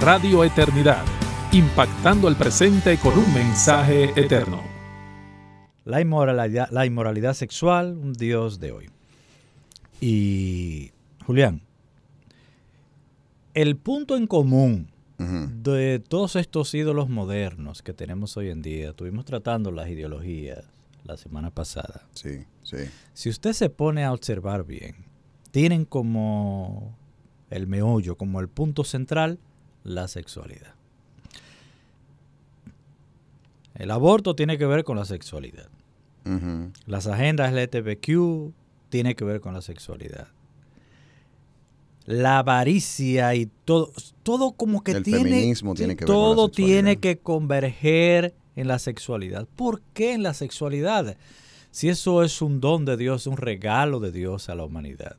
Radio Eternidad, impactando el presente con un mensaje eterno. La inmoralidad sexual, un Dios de hoy. Y, Julián, el punto en común de todos estos ídolos modernos que tenemos hoy en día, estuvimos tratando las ideologías la semana pasada. Sí, sí. Si usted se pone a observar bien, tienen como el meollo, como el punto central, la sexualidad. El aborto tiene que ver con la sexualidad. Las agendas LGBTQ tiene que ver con la sexualidad. La avaricia y todo como que el feminismo tiene que ver con la todo sexualidad. tiene que converger en la sexualidad. ¿Por qué en la sexualidad? Si eso es un don de Dios, un regalo de Dios a la humanidad.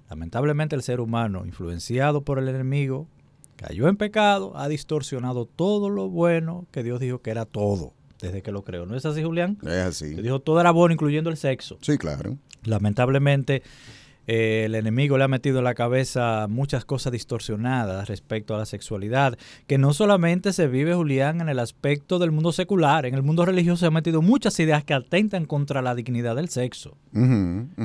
Lamentablemente el ser humano, influenciado por el enemigo, cayó en pecado, ha distorsionado todo lo bueno que Dios dijo que era todo desde que lo creó. ¿No es así, Julián? Es así. Que dijo todo era bueno, incluyendo el sexo. Sí, claro. Lamentablemente el enemigo le ha metido en la cabeza muchas cosas distorsionadas respecto a la sexualidad, que no solamente se vive, Julián, en el aspecto del mundo secular. En el mundo religioso se han metido muchas ideas que atentan contra la dignidad del sexo,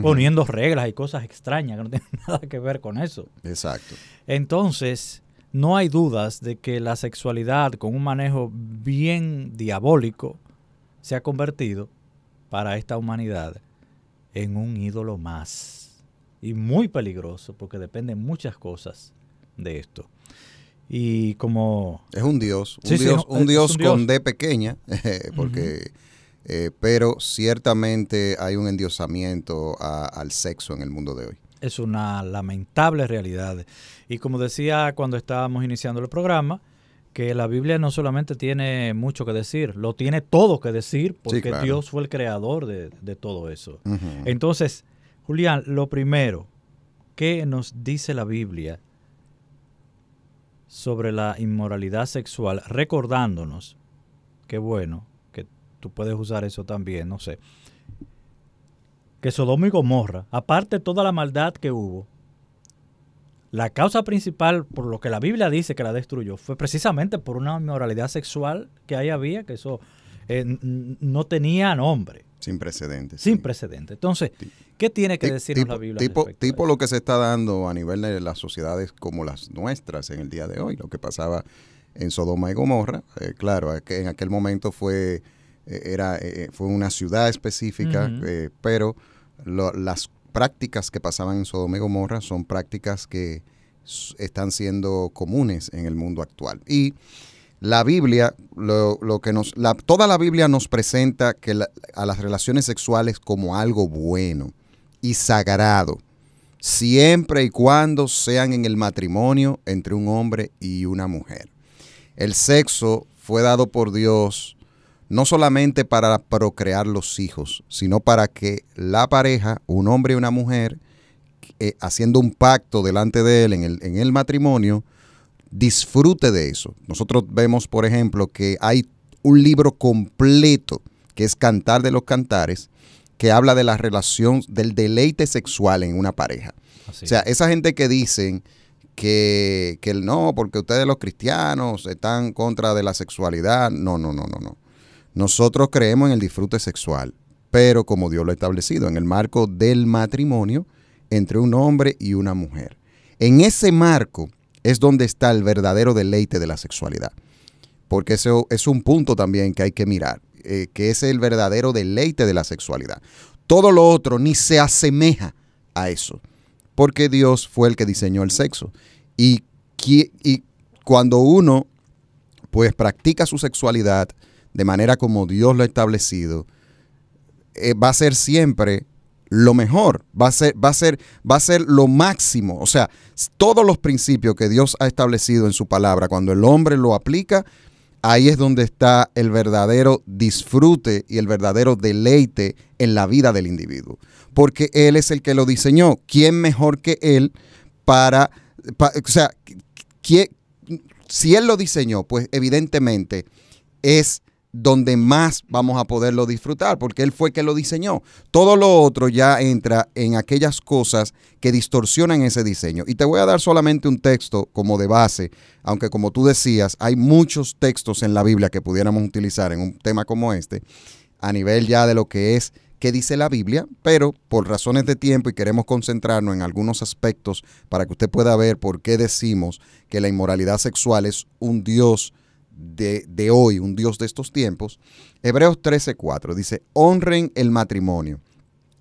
poniendo reglas y cosas extrañas que no tienen nada que ver con eso. Exacto. Entonces, no hay dudas de que la sexualidad, con un manejo bien diabólico, se ha convertido para esta humanidad en un ídolo más. Y muy peligroso, porque dependen muchas cosas de esto. Y como... Es un Dios, un Dios Dios con D pequeña, porque, pero ciertamente hay un endiosamiento al sexo en el mundo de hoy. Es una lamentable realidad. Y como decía cuando estábamos iniciando el programa, que la Biblia no solamente tiene mucho que decir, lo tiene todo que decir, porque Sí, claro. Dios fue el creador de todo eso. Entonces, Julián, lo primero, ¿qué nos dice la Biblia sobre la inmoralidad sexual? Recordándonos, qué bueno, que tú puedes usar eso también, no sé, que Sodoma y Gomorra, aparte de toda la maldad que hubo, la causa principal por lo que la Biblia dice que la destruyó fue precisamente por una inmoralidad sexual que ahí había, que eso no tenía nombre. Sin precedentes. Sin sí. precedentes. Entonces, ¿qué tiene que decirnos la Biblia? Tipo lo que se está dando a nivel de las sociedades como las nuestras en el día de hoy, lo que pasaba en Sodoma y Gomorra. Claro, en aquel momento fue una ciudad específica, pero las prácticas que pasaban en Sodoma y Gomorra son prácticas que están siendo comunes en el mundo actual. Y la Biblia, toda la Biblia nos presenta a las relaciones sexuales como algo bueno y sagrado, siempre y cuando sean en el matrimonio entre un hombre y una mujer. El sexo fue dado por Dios no solamente para procrear los hijos, sino para que la pareja, un hombre y una mujer, haciendo un pacto delante de él en el matrimonio, disfrute de eso. Nosotros vemos, por ejemplo, que hay un libro completo que es Cantar de los Cantares, que habla de la relación del deleite sexual en una pareja. Así. O sea, esa gente que dicen que no, porque ustedes los cristianos están contra de la sexualidad. No. Nosotros creemos en el disfrute sexual, pero como Dios lo ha establecido, en el marco del matrimonio entre un hombre y una mujer. En ese marco es donde está el verdadero deleite de la sexualidad. Porque eso es un punto también que hay que mirar, que es el verdadero deleite de la sexualidad. Todo lo otro ni se asemeja a eso, porque Dios fue el que diseñó el sexo. Y cuando uno pues practica su sexualidad de manera como Dios lo ha establecido, va a ser siempre lo mejor, va a ser lo máximo. O sea, todos los principios que Dios ha establecido en su palabra, cuando el hombre lo aplica, ahí es donde está el verdadero disfrute y el verdadero deleite en la vida del individuo. Porque Él es el que lo diseñó. ¿Quién mejor que Él o sea, si Él lo diseñó, pues evidentemente es donde más vamos a poderlo disfrutar, porque Él fue que lo diseñó. Todo lo otro ya entra en aquellas cosas que distorsionan ese diseño. Y te voy a dar solamente un texto como de base, aunque como tú decías, hay muchos textos en la Biblia que pudiéramos utilizar en un tema como este, a nivel ya de lo que es qué dice la Biblia, pero por razones de tiempo y queremos concentrarnos en algunos aspectos para que usted pueda ver por qué decimos que la inmoralidad sexual es un Dios de hoy, un Dios de estos tiempos. Hebreos 13:4 dice: honren el matrimonio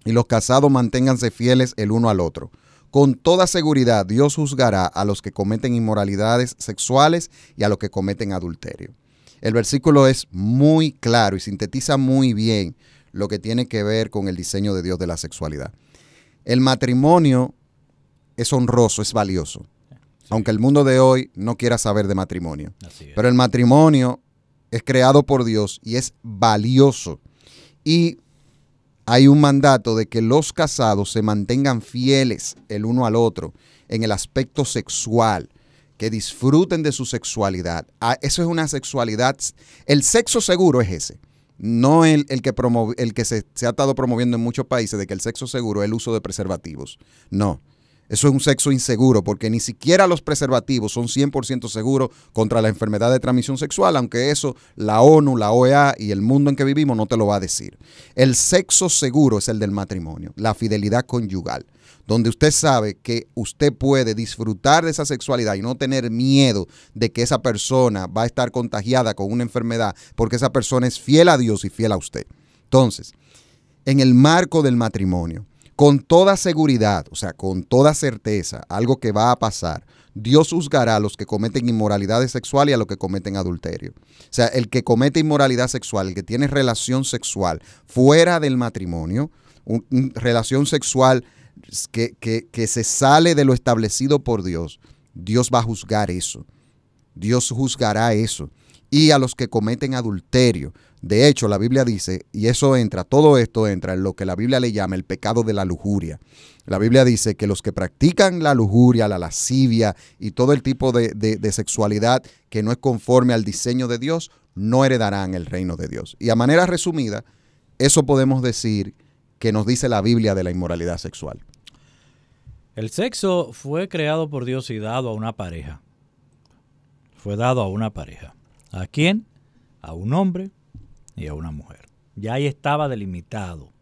y los casados manténganse fieles el uno al otro. Con toda seguridad Dios juzgará a los que cometen inmoralidades sexuales y a los que cometen adulterio. El versículo es muy claro y sintetiza muy bien lo que tiene que ver con el diseño de Dios de la sexualidad. El matrimonio es honroso, es valioso. Sí. Aunque el mundo de hoy no quiera saber de matrimonio. Pero el matrimonio es creado por Dios y es valioso. Y hay un mandato de que los casados se mantengan fieles el uno al otro en el aspecto sexual, que disfruten de su sexualidad. Eso es una sexualidad. El sexo seguro es ese. No el que se ha estado promoviendo en muchos países de que el sexo seguro es el uso de preservativos. No. Eso es un sexo inseguro porque ni siquiera los preservativos son 100% seguros contra la enfermedad de transmisión sexual, aunque eso la ONU, la OEA y el mundo en que vivimos no te lo va a decir. El sexo seguro es el del matrimonio, la fidelidad conyugal, donde usted sabe que usted puede disfrutar de esa sexualidad y no tener miedo de que esa persona va a estar contagiada con una enfermedad porque esa persona es fiel a Dios y fiel a usted. Entonces, en el marco del matrimonio, con toda seguridad, o sea, con toda certeza, algo que va a pasar, Dios juzgará a los que cometen inmoralidades sexuales y a los que cometen adulterio. O sea, el que comete inmoralidad sexual, el que tiene relación sexual fuera del matrimonio, relación sexual que se sale de lo establecido por Dios, Dios va a juzgar eso. Dios juzgará eso. Y a los que cometen adulterio. De hecho, la Biblia dice, y todo esto entra en lo que la Biblia le llama el pecado de la lujuria. La Biblia dice que los que practican la lujuria, la lascivia y todo el tipo de sexualidad que no es conforme al diseño de Dios, no heredarán el reino de Dios. Y a manera resumida, eso podemos decir que nos dice la Biblia de la inmoralidad sexual. El sexo fue creado por Dios y dado a una pareja. Fue dado a una pareja. ¿A quién? A un hombre y a una mujer. Ya ahí estaba delimitado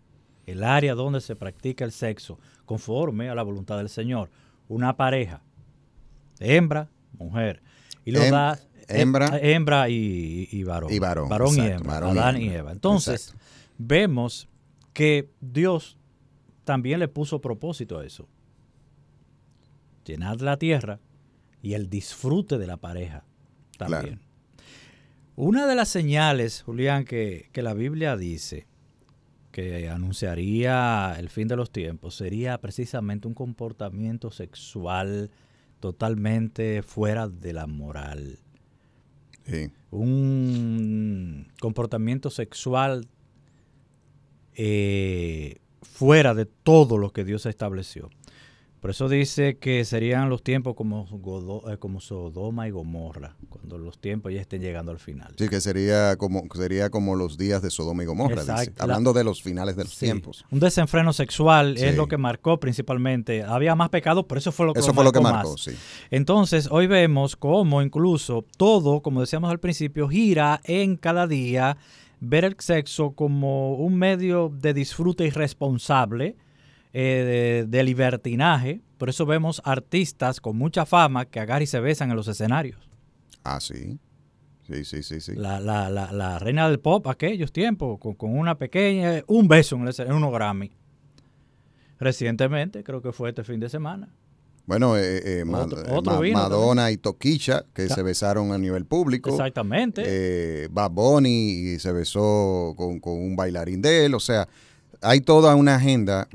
el área donde se practica el sexo conforme a la voluntad del Señor. Una pareja, hembra, mujer. Y lo da hembra y varón. Y varón. Varón exacto, y hembra. Varón Adán y Eva. Entonces, exacto, vemos que Dios también le puso propósito a eso. Llenar la tierra y el disfrute de la pareja también. Claro. Una de las señales, Julián, que la Biblia dice que anunciaría el fin de los tiempos sería precisamente un comportamiento sexual totalmente fuera de la moral. Sí. Un comportamiento sexual fuera de todo lo que Dios estableció. Por eso dice que serían los tiempos como Sodoma y Gomorra, cuando los tiempos ya estén llegando al final. Sí, que sería como los días de Sodoma y Gomorra, dice, hablando de los finales de los tiempos. Un desenfreno sexual es lo que marcó principalmente. Había más pecados, pero eso fue lo que marcó más. Sí. Entonces, hoy vemos cómo incluso todo, como decíamos al principio, gira en cada día ver el sexo como un medio de disfrute irresponsable, de libertinaje. Por eso vemos artistas con mucha fama que agarran y se besan en los escenarios. Ah, sí. Sí. La reina del pop aquellos tiempos, con una pequeña, un beso en unos Grammy. Recientemente, creo que fue este fin de semana. Bueno, Madonna y Toquilla, que se besaron a nivel público. Exactamente. Bad Bunny se besó con un bailarín de él, o sea, hay toda una agenda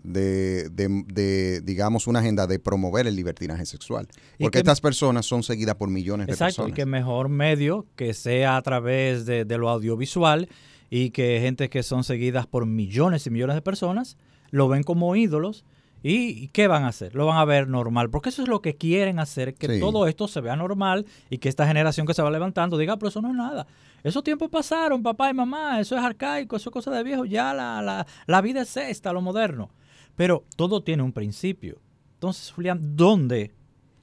digamos, una agenda de promover el libertinaje sexual. Porque estas personas son seguidas por millones de personas. Exacto, y que mejor medio que sea a través de lo audiovisual y que gente que son seguidas por millones y millones de personas lo ven como ídolos ¿Y qué van a hacer? Lo van a ver normal, porque eso es lo que quieren hacer, que Sí. todo esto se vea normal y que esta generación que se va levantando diga, pero eso no es nada. Esos tiempos pasaron, papá y mamá, eso es arcaico, eso es cosa de viejo, ya la vida es esta, lo moderno. Pero todo tiene un principio. Entonces, Julián, ¿dónde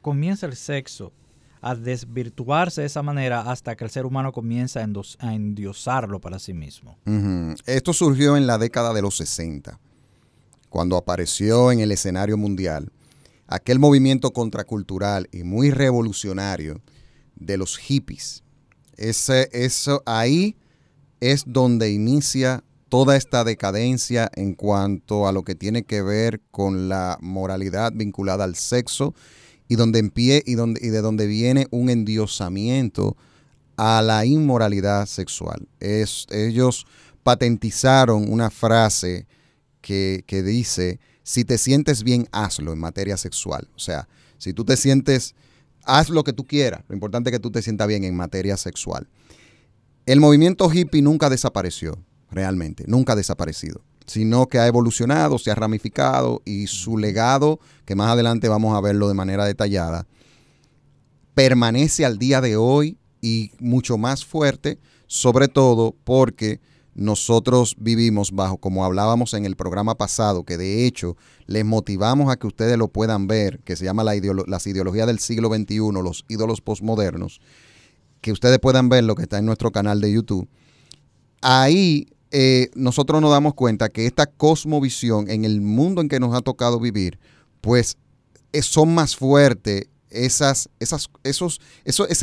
comienza el sexo a desvirtuarse de esa manera hasta que el ser humano comienza a endiosarlo para sí mismo? Ujú. Esto surgió en la década de los 60, cuando apareció en el escenario mundial aquel movimiento contracultural y muy revolucionario de los hippies. Eso ahí es donde inicia toda esta decadencia en cuanto a lo que tiene que ver con la moralidad vinculada al sexo y de donde viene un endiosamiento a la inmoralidad sexual. Ellos patentizaron una frase que dice, si te sientes bien, hazlo en materia sexual. O sea, si tú te sientes, haz lo que tú quieras. Lo importante es que tú te sientas bien en materia sexual. El movimiento hippie nunca desapareció, realmente, nunca ha desaparecido, sino que ha evolucionado, se ha ramificado y su legado, que más adelante vamos a verlo de manera detallada, permanece al día de hoy y mucho más fuerte, sobre todo porque nosotros vivimos bajo, como hablábamos en el programa pasado, que de hecho les motivamos a que ustedes lo puedan ver, que se llama las ideologías del siglo XXI, los ídolos postmodernos, que ustedes puedan ver lo que está en nuestro canal de YouTube. Ahí nosotros nos damos cuenta que esta cosmovisión en el mundo en que nos ha tocado vivir, pues son más fuertes, ese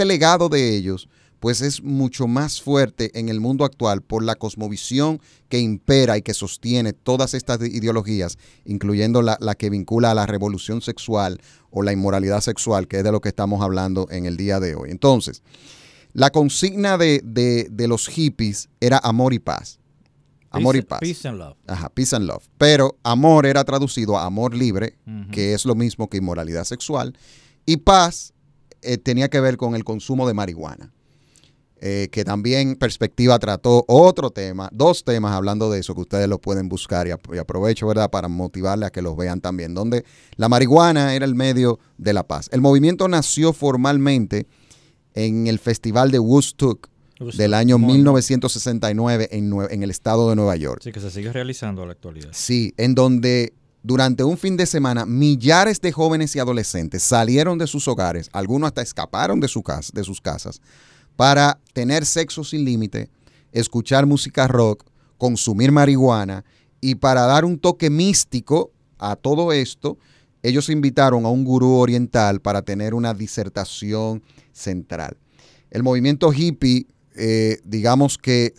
legado de ellos, pues es mucho más fuerte en el mundo actual por la cosmovisión que impera y que sostiene todas estas ideologías, incluyendo la que vincula a la revolución sexual o la inmoralidad sexual, que es de lo que estamos hablando en el día de hoy. Entonces, la consigna de los hippies era amor y paz. Amor y paz. Peace and love. Ajá, peace and love. Pero amor era traducido a amor libre, Ujú. que es lo mismo que inmoralidad sexual. Y paz tenía que ver con el consumo de marihuana. Que también Perspectiva trató otro tema, 2 temas hablando de eso, que ustedes lo pueden buscar y aprovecho, ¿verdad?, para motivarles a que los vean también, donde la marihuana era el medio de la paz. El movimiento nació formalmente en el Festival de Woodstock del año 1969 en el estado de Nueva York. Sí, que se sigue realizando a la actualidad. Sí, en donde durante un fin de semana millares de jóvenes y adolescentes salieron de sus hogares, algunos hasta escaparon de sus casas, para tener sexo sin límite, escuchar música rock, consumir marihuana, y para dar un toque místico a todo esto, ellos invitaron a un gurú oriental para tener una disertación central. El movimiento hippie, digamos que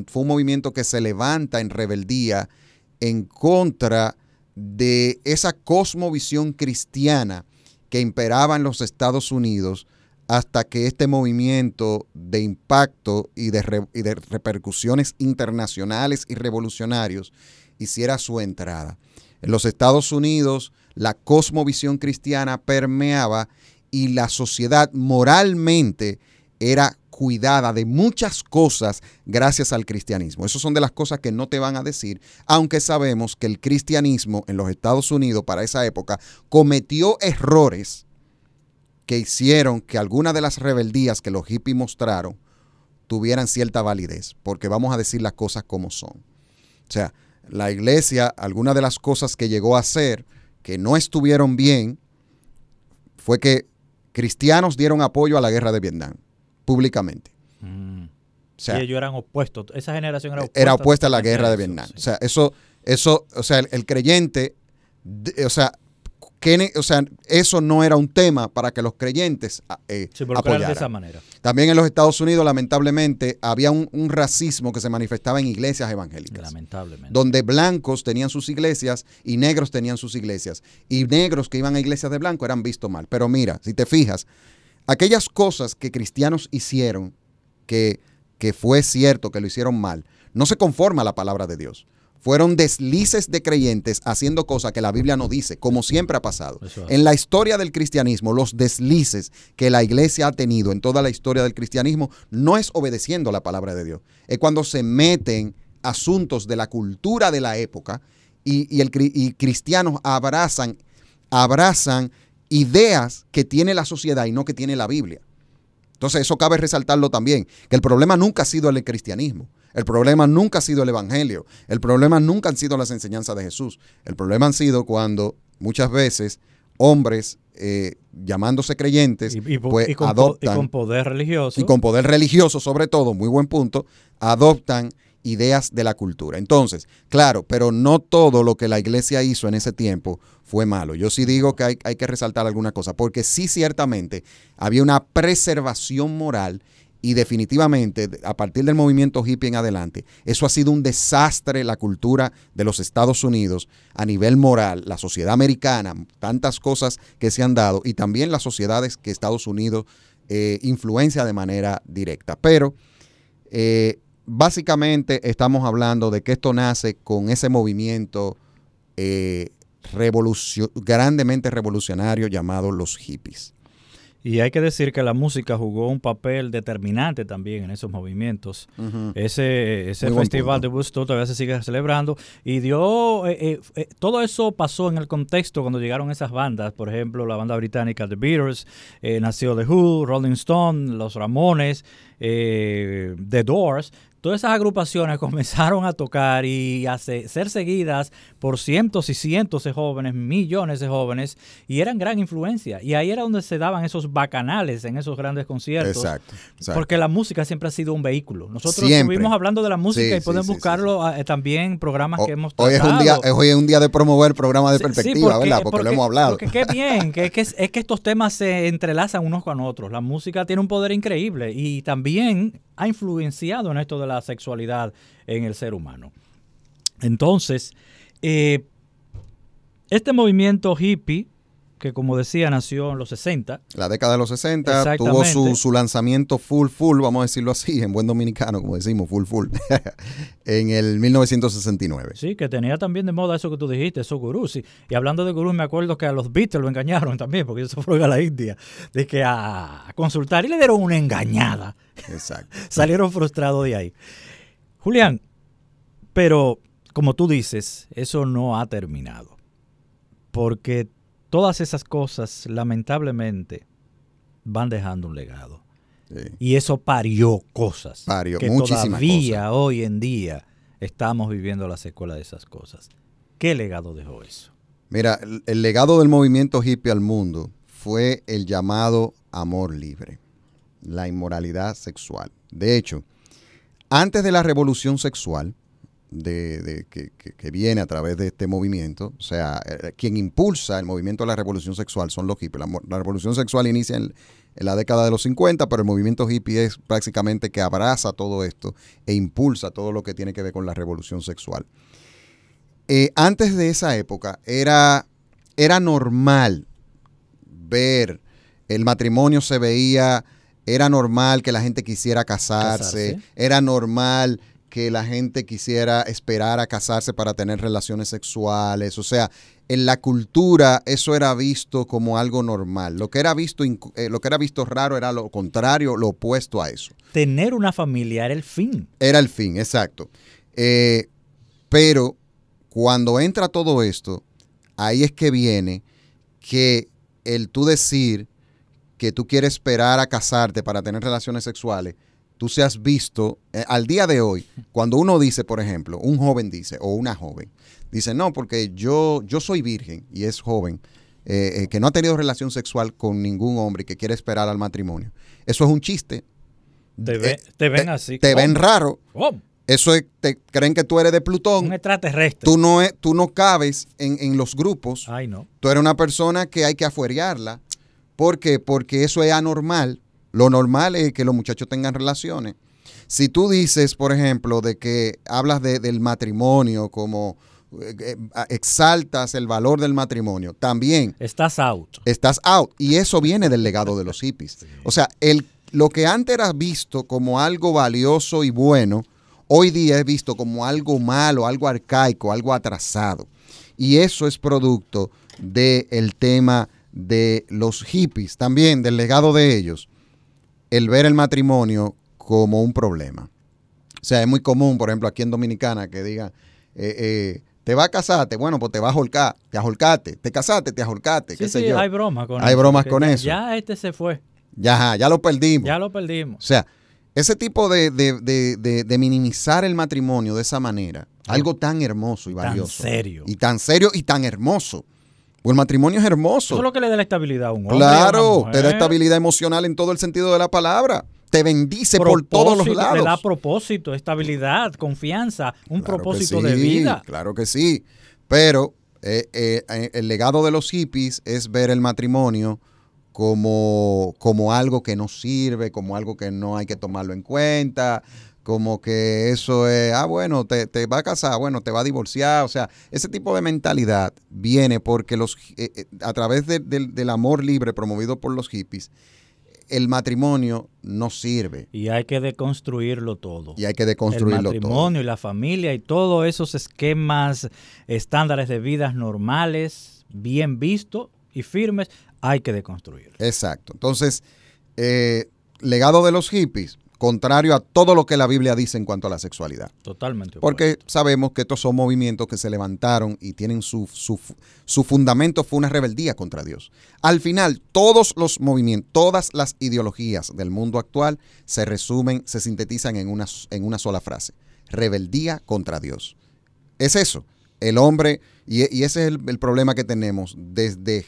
fue un movimiento que se levanta en rebeldía en contra de esa cosmovisión cristiana que imperaba en los Estados Unidos, hasta que este movimiento de impacto y de repercusiones internacionales y revolucionarios hiciera su entrada. En los Estados Unidos, la cosmovisión cristiana permeaba y la sociedad moralmente era cuidada de muchas cosas gracias al cristianismo. Esas son de las cosas que no te van a decir, aunque sabemos que el cristianismo en los Estados Unidos para esa época cometió errores que hicieron que algunas de las rebeldías que los hippies mostraron tuvieran cierta validez, porque vamos a decir las cosas como son. O sea, la iglesia, algunas de las cosas que llegó a hacer que no estuvieron bien, fue que cristianos dieron apoyo a la guerra de Vietnam, públicamente. Mm. O sea, Y ellos eran opuestos, esa generación era opuesta a la guerra de eso, Vietnam. sí. O sea, o sea, el creyente, eso no era un tema para que los creyentes Se involucraron apoyaran. de esa manera. También en los Estados Unidos, lamentablemente, había un racismo que se manifestaba en iglesias evangélicas, Lamentablemente. donde blancos tenían sus iglesias y negros tenían sus iglesias. Y negros que iban a iglesias de blanco eran vistos mal. Pero mira, si te fijas, aquellas cosas que cristianos hicieron, que fue cierto que lo hicieron mal, no se conforma a la palabra de Dios. Fueron deslices de creyentes haciendo cosas que la Biblia no dice, como siempre ha pasado. En la historia del cristianismo, los deslices que la iglesia ha tenido en toda la historia del cristianismo no es obedeciendo la palabra de Dios. Es cuando se meten asuntos de la cultura de la época y cristianos abrazan ideas que tiene la sociedad y no que tiene la Biblia. Entonces eso cabe resaltarlo también, que el problema nunca ha sido el cristianismo, el problema nunca ha sido el evangelio, el problema nunca han sido las enseñanzas de Jesús, el problema han sido cuando muchas veces hombres llamándose creyentes adoptan, y con poder religioso. Y con poder religioso sobre todo, muy buen punto, adoptan ideas de la cultura. Entonces, claro, pero no todo lo que la iglesia hizo en ese tiempo fue malo. Yo sí digo que hay que resaltar alguna cosa, porque sí ciertamente había una preservación moral y definitivamente a partir del movimiento hippie en adelante, eso ha sido un desastre la cultura de los Estados Unidos a nivel moral, la sociedad americana, tantas cosas que se han dado y también las sociedades que Estados Unidos influencia de manera directa. Pero básicamente estamos hablando de que esto nace con ese movimiento grandemente revolucionario llamado los hippies. Y hay que decir que la música jugó un papel determinante también en esos movimientos. Uh-huh. Ese festival de Woodstock todavía se sigue celebrando y dio todo eso pasó en el contexto cuando llegaron esas bandas. Por ejemplo, la banda británica The Beatles, nació The Who, Rolling Stone, Los Ramones, The Doors. Todas esas agrupaciones comenzaron a tocar y a ser seguidas por cientos y cientos de jóvenes, millones de jóvenes, y eran gran influencia. Y ahí era donde se daban esos bacanales en esos grandes conciertos. Exacto. Porque la música siempre ha sido un vehículo. Nosotros estuvimos hablando de la música y pueden buscarlo también programas que hemos tratado. Hoy es un día de promover programas de perspectiva, ¿verdad? Porque lo hemos hablado. Porque qué bien, es que estos temas se entrelazan unos con otros. La música tiene un poder increíble y también ha influenciado en esto de la sexualidad en el ser humano. Entonces, este movimiento hippie, que como decía, nació en los 60. La década de los 60 tuvo su lanzamiento full, vamos a decirlo así, en buen dominicano, como decimos, full, en el 1969. Sí, que tenía también de moda eso que tú dijiste, esos gurús. Y hablando de gurús, me acuerdo que a los Beatles lo engañaron también, porque ellos se fueron a la India, de que a consultar y le dieron una engañada. Exacto. Salieron frustrados de ahí. Julián, pero como tú dices, eso no ha terminado. Porque todas esas cosas, lamentablemente, van dejando un legado. Sí. Y eso parió cosas. Que todavía cosas. Hoy en día estamos viviendo la secuela de esas cosas. ¿Qué legado dejó eso? Mira, el legado del movimiento hippie al mundo fue el llamado amor libre, la inmoralidad sexual. De hecho, antes de la revolución sexual, que viene a través de este movimiento, o sea, quien impulsa el movimiento de la revolución sexual son los hippies. La revolución sexual inicia en la década de los 50, pero el movimiento hippie es prácticamente que abraza todo esto e impulsa todo lo que tiene que ver con la revolución sexual. Antes de esa época era normal ver, el matrimonio se veía, era normal que la gente quisiera casarse. Era normal que la gente quisiera esperar a casarse para tener relaciones sexuales. O sea, en la cultura eso era visto como algo normal. Lo que era visto raro era lo contrario, lo opuesto a eso. Tener una familia era el fin. Era el fin, exacto. Pero cuando entra todo esto, ahí es que viene que el tú decir que tú quieres esperar a casarte para tener relaciones sexuales, tú seas visto, al día de hoy, cuando uno dice, por ejemplo, un joven dice, o una joven, dice, no, porque yo soy virgen y es joven, que no ha tenido relación sexual con ningún hombre y que quiere esperar al matrimonio. Eso es un chiste. Te ven así. Te ven raro. Eso es, creen que tú eres de Plutón. Un extraterrestre. Tú no cabes en los grupos. Ay, no. Tú eres una persona que hay que afuerearla. ¿Por qué? Porque eso es anormal. Lo normal es que los muchachos tengan relaciones. Si tú dices, por ejemplo, de que hablas del matrimonio, como exaltas el valor del matrimonio, también estás out. Estás out. Y eso viene del legado de los hippies. Sí. O sea, lo que antes era visto como algo valioso y bueno, hoy día es visto como algo malo, algo arcaico, algo atrasado. Y eso es producto del tema de los hippies, también del legado de ellos. El ver el matrimonio como un problema. O sea, es muy común, por ejemplo, aquí en Dominicana, que digan, te vas a casarte, bueno, pues te vas a ahorcar, te ahorcaste, te casaste, te ahorcaste, qué sé Sí, yo. hay bromas con eso. Hay bromas con ya, eso. Ya se fue. Ya lo perdimos. Ya lo perdimos. O sea, ese tipo de minimizar el matrimonio de esa manera, algo tan hermoso y valioso. Tan serio. Y tan serio y tan hermoso. Pues el matrimonio es hermoso. Eso es lo que le da la estabilidad a un hombre. Claro, te da estabilidad emocional en todo el sentido de la palabra. Te bendice por todos los lados. Le da propósito, estabilidad, confianza, un Claro propósito que de sí, vida. Claro que sí. Pero el legado de los hippies es ver el matrimonio como algo que no sirve, como algo que no hay que tomarlo en cuenta, como que eso es, bueno, te va a casar, bueno, te va a divorciar. O sea, ese tipo de mentalidad viene porque a través del amor libre promovido por los hippies, el matrimonio no sirve. Y hay que deconstruirlo todo. Y hay que deconstruirlo todo. El matrimonio y la familia y todos esos esquemas, estándares de vidas normales, bien vistos y firmes, hay que deconstruirlo. Exacto. Entonces, legado de los hippies, contrario a todo lo que la Biblia dice en cuanto a la sexualidad. Totalmente. Porque sabemos que estos son movimientos que se levantaron y tienen su fundamento fue una rebeldía contra Dios. Al final, todos los movimientos, todas las ideologías del mundo actual se resumen, se sintetizan en una sola frase: rebeldía contra Dios. Es eso. El hombre, y ese es el problema que tenemos desde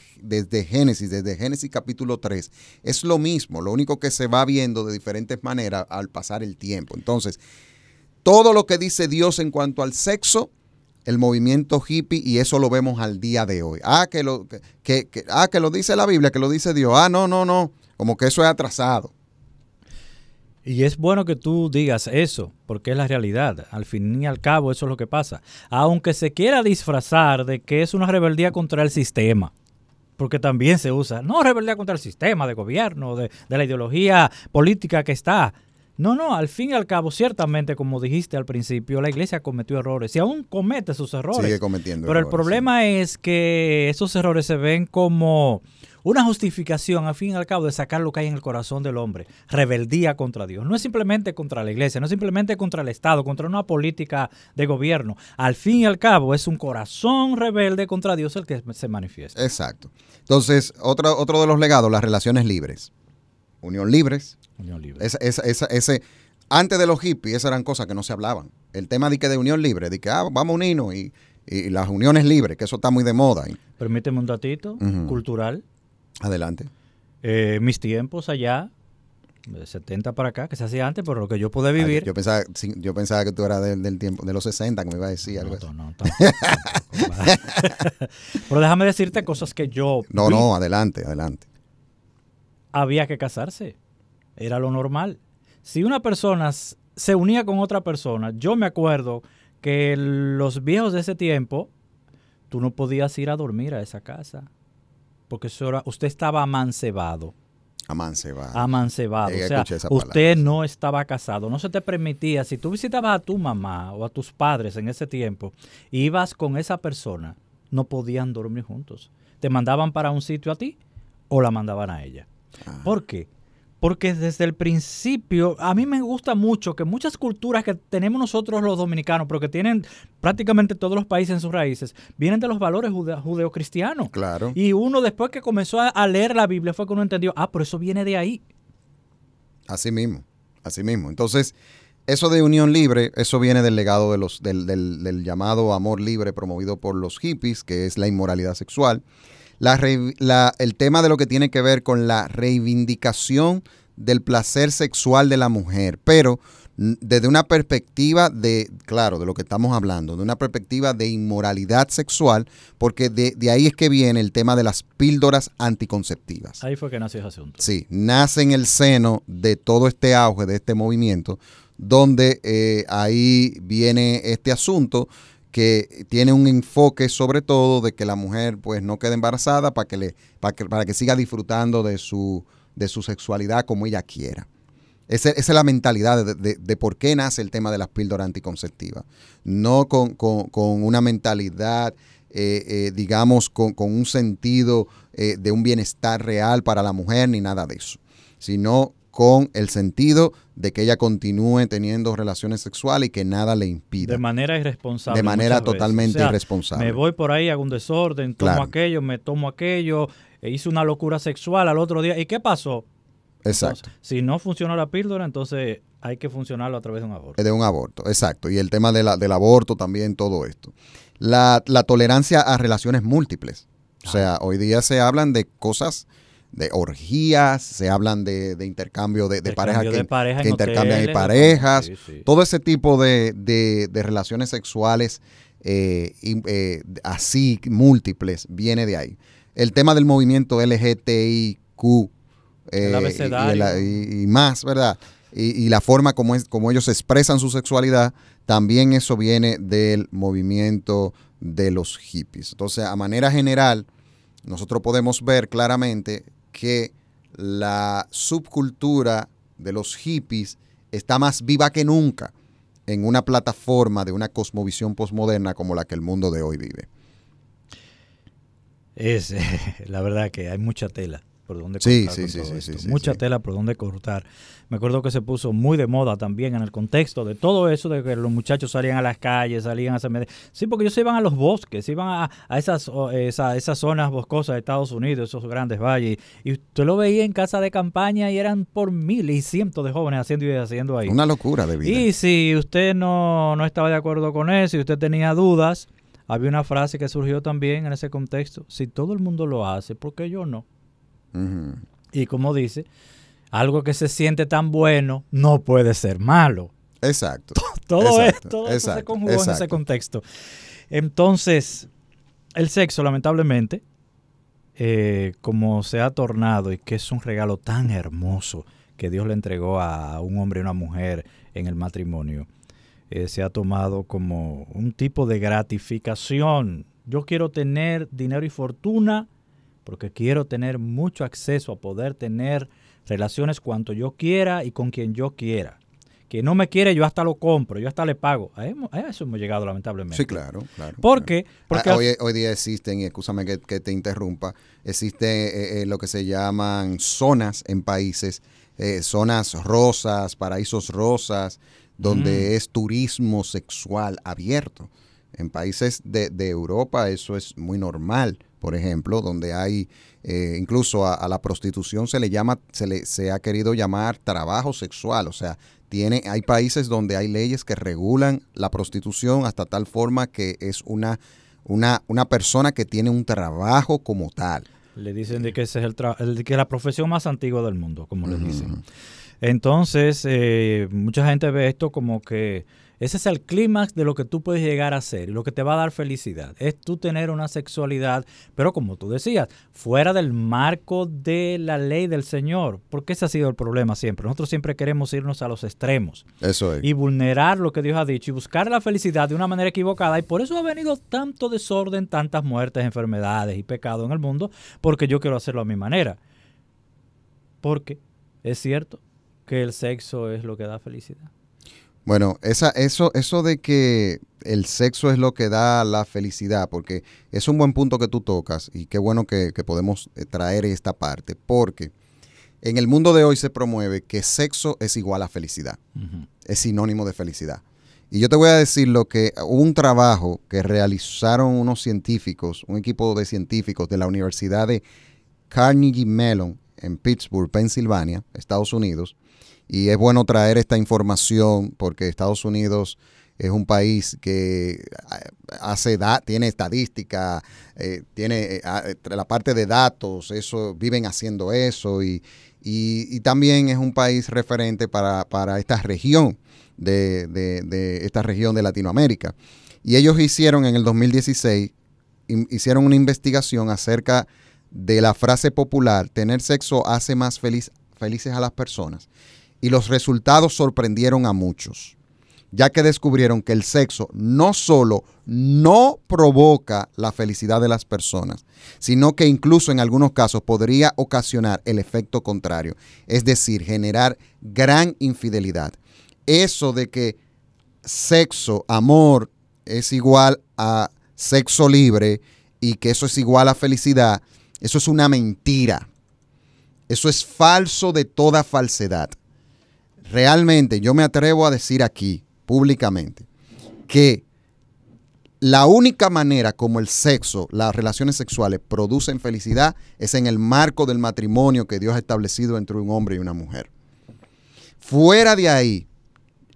Génesis capítulo 3, es lo mismo, lo único que se va viendo de diferentes maneras al pasar el tiempo. Entonces, todo lo que dice Dios en cuanto al sexo, el movimiento hippie, y eso lo vemos al día de hoy. Que lo dice la Biblia, que lo dice Dios. No, como que eso es atrasado. Y es bueno que tú digas eso, porque es la realidad. Al fin y al cabo, eso es lo que pasa. Aunque se quiera disfrazar de que es una rebeldía contra el sistema, porque también se usa, no rebeldía contra el sistema de gobierno, de la ideología política que está. No, al fin y al cabo, ciertamente, como dijiste al principio, la iglesia cometió errores y aún comete sus errores. Sigue cometiendo Pero errores. El problema es que esos errores se ven como una justificación, al fin y al cabo, de sacar lo que hay en el corazón del hombre. Rebeldía contra Dios. No es simplemente contra la iglesia, no es simplemente contra el Estado, contra una política de gobierno. Al fin y al cabo, es un corazón rebelde contra Dios el que se manifiesta. Exacto. Entonces, otro de los legados, las relaciones libres. Unión libres. Unión libre. Antes de los hippies, esas eran cosas que no se hablaban. El tema de unión libre, de que vamos a unirnos y las uniones libres, que eso está muy de moda. Permíteme un datito cultural. Adelante. Mis tiempos allá, de 70 para acá, que se hacía antes, pero lo que yo pude vivir. Yo pensaba que tú eras del tiempo, de los 60, que me iba a decir algo así. No, tampoco. Pero déjame decirte cosas que yo vi. No, adelante. Había que casarse. Era lo normal. Si una persona se unía con otra persona, yo me acuerdo que los viejos de ese tiempo, tú no podías ir a dormir a esa casa. Porque usted estaba amancebado. Amancebado. O sea, usted no estaba casado. No se te permitía, si tú visitabas a tu mamá o a tus padres en ese tiempo, ibas con esa persona, no podían dormir juntos. Te mandaban para un sitio a ti o la mandaban a ella. ¿Por qué? Porque desde el principio, a mí me gusta mucho que muchas culturas que tenemos nosotros los dominicanos, pero que tienen prácticamente todos los países en sus raíces, vienen de los valores judeocristianos. Claro. Y uno después que comenzó a leer la Biblia fue que uno entendió, pero eso viene de ahí. Así mismo. Entonces, eso de unión libre, eso viene del legado del llamado amor libre promovido por los hippies, que es la inmoralidad sexual. El tema de lo que tiene que ver con la reivindicación del placer sexual de la mujer, pero desde una perspectiva de lo que estamos hablando, de una perspectiva de inmoralidad sexual, porque de ahí es que viene el tema de las píldoras anticonceptivas. Ahí fue que nació ese asunto. Sí, nace en el seno de todo este auge, de este movimiento, donde ahí viene este asunto que tiene un enfoque sobre todo de que la mujer pues no quede embarazada para que siga disfrutando de su sexualidad como ella quiera. Esa es la mentalidad de por qué nace el tema de las píldoras anticonceptivas. No con una mentalidad, digamos, con un sentido de un bienestar real para la mujer ni nada de eso, sino con el sentido de que ella continúe teniendo relaciones sexuales y que nada le impida. De manera irresponsable. De manera muchas totalmente veces. O sea, irresponsable. me voy por ahí, hago un desorden, tomo Claro. aquello, me tomo aquello, hice una locura sexual al otro día. ¿Y qué pasó? Exacto. Entonces, si no funcionó la píldora, entonces hay que funcionarlo a través de un aborto. De un aborto, exacto. Y el tema del aborto también, todo esto. La tolerancia a relaciones múltiples. O sea, hoy día se hablan de cosas, de orgías, se hablan de intercambio de parejas que intercambian hoteles, parejas. sí, sí. Todo ese tipo de relaciones sexuales así múltiples viene de ahí. El tema del movimiento LGTBIQ El abecedario. y más, ¿verdad? Y la forma como ellos expresan su sexualidad, también eso viene del movimiento de los hippies. Entonces, a manera general, nosotros podemos ver claramente que la subcultura de los hippies está más viva que nunca en una plataforma de una cosmovisión posmoderna como la que el mundo de hoy vive. La verdad que hay mucha tela por donde Sí, cortar. sí, con sí, todo sí, esto. sí, Mucha sí. tela por donde cortar. Me acuerdo que se puso muy de moda también en el contexto de todo eso, de que los muchachos salían a las calles, salían a hacer... Sí, porque ellos se iban a los bosques, se iban a esas zonas boscosas de Estados Unidos, esos grandes valles, y usted lo veía en casa de campaña y eran por miles y cientos de jóvenes haciendo y haciendo ahí. Una locura de vida. Y si usted no estaba de acuerdo con eso, si usted tenía dudas, había una frase que surgió también en ese contexto: si todo el mundo lo hace, ¿por qué yo no? Ujú. Y como dice, algo que se siente tan bueno no puede ser malo. Exacto. Todo Exacto, esto se conjugó en ese exacto. contexto. Entonces, el sexo, lamentablemente, como se ha tornado, y que es un regalo tan hermoso que Dios le entregó a un hombre y una mujer en el matrimonio, se ha tomado como un tipo de gratificación. Yo quiero tener dinero y fortuna porque quiero tener mucho acceso a poder tener relaciones cuanto yo quiera y con quien yo quiera. Quien no me quiere, yo hasta lo compro, yo hasta le pago. A eso hemos llegado, lamentablemente. Sí, claro, claro. ¿Por claro. qué? Porque Hoy día existen, y escúchame que te interrumpa, existen lo que se llaman zonas en países, zonas rosas, paraísos rosas, donde es turismo sexual abierto. En países de Europa eso es muy normal, por ejemplo, donde hay incluso a la prostitución se ha querido llamar trabajo sexual. O sea, hay países donde hay leyes que regulan la prostitución hasta tal forma que es una persona que tiene un trabajo como tal. le dicen de que ese es que es la profesión más antigua del mundo, como le dicen. Entonces, mucha gente ve esto como que ese es el clímax de lo que tú puedes llegar a ser y lo que te va a dar felicidad. Es tú tener una sexualidad, pero como tú decías, fuera del marco de la ley del Señor. Porque ese ha sido el problema siempre. Nosotros siempre queremos irnos a los extremos. Eso es. Y vulnerar lo que Dios ha dicho y buscar la felicidad de una manera equivocada. Y por eso ha venido tanto desorden, tantas muertes, enfermedades y pecado en el mundo, porque yo quiero hacerlo a mi manera. Porque es cierto que el sexo es lo que da felicidad. Bueno, eso de que el sexo es lo que da la felicidad, porque es un buen punto que tú tocas y qué bueno que podemos traer esta parte, porque en el mundo de hoy se promueve que sexo es igual a felicidad, es sinónimo de felicidad. Y yo te voy a decir lo que hubo un trabajo que realizaron unos científicos, un equipo de científicos de la Universidad de Carnegie Mellon en Pittsburgh, Pensilvania, Estados Unidos. Y es bueno traer esta información porque Estados Unidos es un país que tiene estadística, tiene la parte de datos, viven haciendo eso y también es un país referente para esta región de esta región de Latinoamérica. Y ellos hicieron en el 2016, hicieron una investigación acerca de la frase popular, tener sexo hace más felices a las personas. Y los resultados sorprendieron a muchos, ya que descubrieron que el sexo no solo no provoca la felicidad de las personas, sino que incluso en algunos casos podría ocasionar el efecto contrario, es decir, generar gran infidelidad. Eso de que sexo, amor, es igual a sexo libre y que eso es igual a felicidad, eso es una mentira. Eso es falso de toda falsedad. Realmente yo me atrevo a decir aquí, públicamente, que la única manera como el sexo, las relaciones sexuales producen felicidad es en el marco del matrimonio que Dios ha establecido entre un hombre y una mujer. Fuera de ahí,